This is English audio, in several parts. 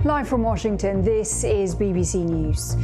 Live from Washington, this is BBC News.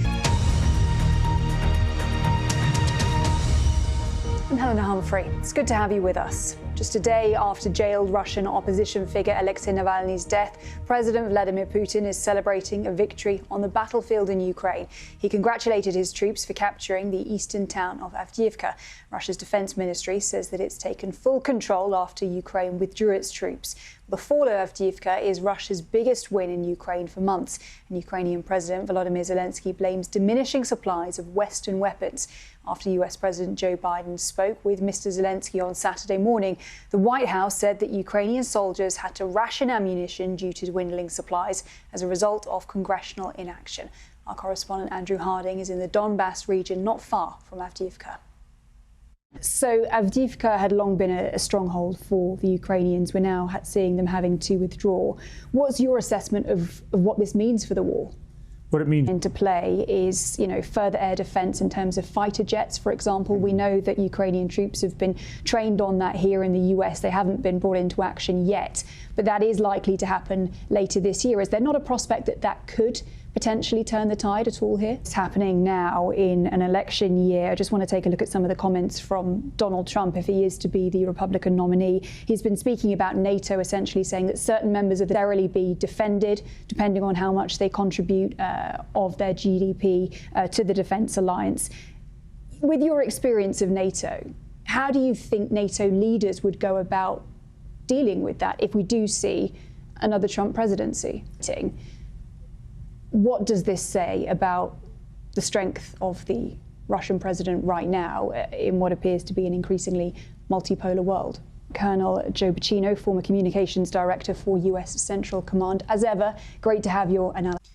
I'm Helena Humphrey. It's good to have you with us. Just a day after jailed Russian opposition figure Alexei Navalny's death, President Vladimir Putin is celebrating a victory on the battlefield in Ukraine. He congratulated his troops for capturing the eastern town of Avdiivka. Russia's defense ministry says that it's taken full control after Ukraine withdrew its troops. The fall of Avdiivka is Russia's biggest win in Ukraine for months, and Ukrainian President Volodymyr Zelensky blames diminishing supplies of Western weapons. After US President Joe Biden spoke with Mr. Zelensky on Saturday morning, the White House said that Ukrainian soldiers had to ration ammunition due to dwindling supplies as a result of congressional inaction. Our correspondent Andrew Harding is in the Donbass region, not far from Avdiivka. So Avdiivka had long been a stronghold for the Ukrainians. We're now seeing them having to withdraw. What's your assessment of what this means for the war? What it means into play is, further air defence in terms of fighter jets, for example. We know that Ukrainian troops have been trained on that here in the US. They haven't been brought into action yet, but that is likely to happen later this year. Is there not a prospect that that could potentially turn the tide at all here? It's happening now in an election year. I just want to take a look at some of the comments from Donald Trump, if he is to be the Republican nominee. He's been speaking about NATO, essentially saying that certain members of the necessarily be defended, depending on how much they contribute of their GDP to the defence alliance. With your experience of NATO, how do you think NATO leaders would go about dealing with that if we do see another Trump presidency? What does this say about the strength of the Russian president right now in what appears to be an increasingly multipolar world? Colonel Joe Pacino, former communications director for US Central Command. As ever, great to have your analysis.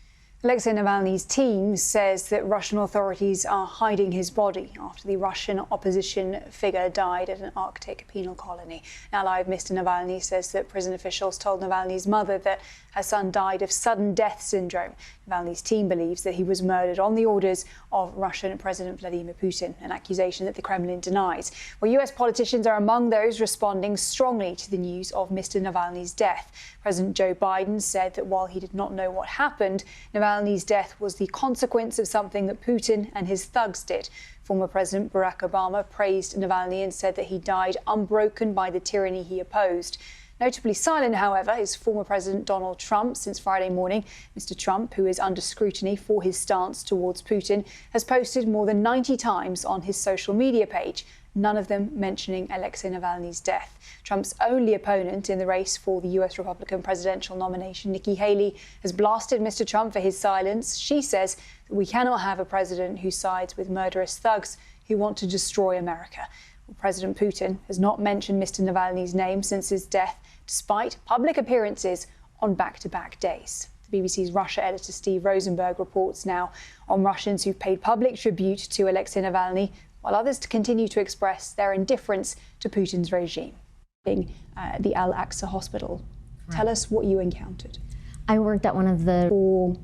Alexei Navalny's team says that Russian authorities are hiding his body after the Russian opposition figure died at an Arctic penal colony. An ally of Mr. Navalny says that prison officials told Navalny's mother that her son died of sudden death syndrome. Navalny's team believes that he was murdered on the orders of Russian President Vladimir Putin, an accusation that the Kremlin denies. Well, US politicians are among those responding strongly to the news of Mr. Navalny's death. President Joe Biden said that while he did not know what happened, Navalny's death was the consequence of something that Putin and his thugs did. Former President Barack Obama praised Navalny and said that he died unbroken by the tyranny he opposed. Notably silent, however, is former President Donald Trump since Friday morning. Mr. Trump, who is under scrutiny for his stance towards Putin, has posted more than 90 times on his social media page, none of them mentioning Alexei Navalny's death. Trump's only opponent in the race for the US Republican presidential nomination, Nikki Haley, has blasted Mr. Trump for his silence. She says that we cannot have a president who sides with murderous thugs who want to destroy America. Well, President Putin has not mentioned Mr. Navalny's name since his death, despite public appearances on back-to-back days. The BBC's Russia editor Steve Rosenberg reports now on Russians who've paid public tribute to Alexei Navalny, while others continue to express their indifference to Putin's regime. The Al-Aqsa hospital. Right. Tell us what you encountered. I worked at one of the... For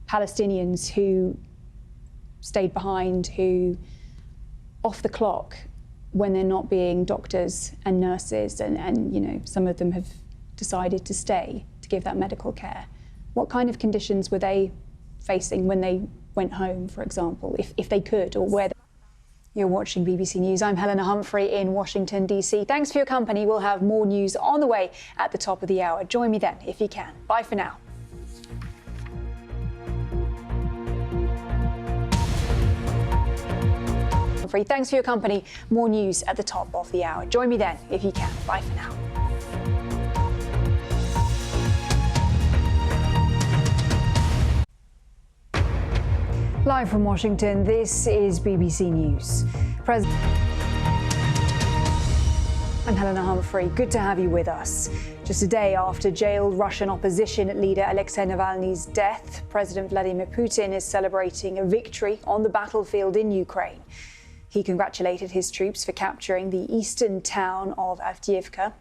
Palestinians who stayed behind, who off the clock when they're not being doctors and nurses, and some of them have decided to stay to give that medical care. What kind of conditions were they facing when they went home, for example, if they could, or where? You're watching BBC News. I'm Helena Humphrey in Washington, D.C. Thanks for your company. We'll have more news on the way at the top of the hour. Join me then if you can. Bye for now. Thanks for your company. More news at the top of the hour. Join me then if you can. Bye for now. Live from Washington, this is BBC News. I'm Helena Humphrey. Good to have you with us. Just a day after jailed Russian opposition leader Alexei Navalny's death, President Vladimir Putin is celebrating a victory on the battlefield in Ukraine. He congratulated his troops for capturing the eastern town of Avdiivka.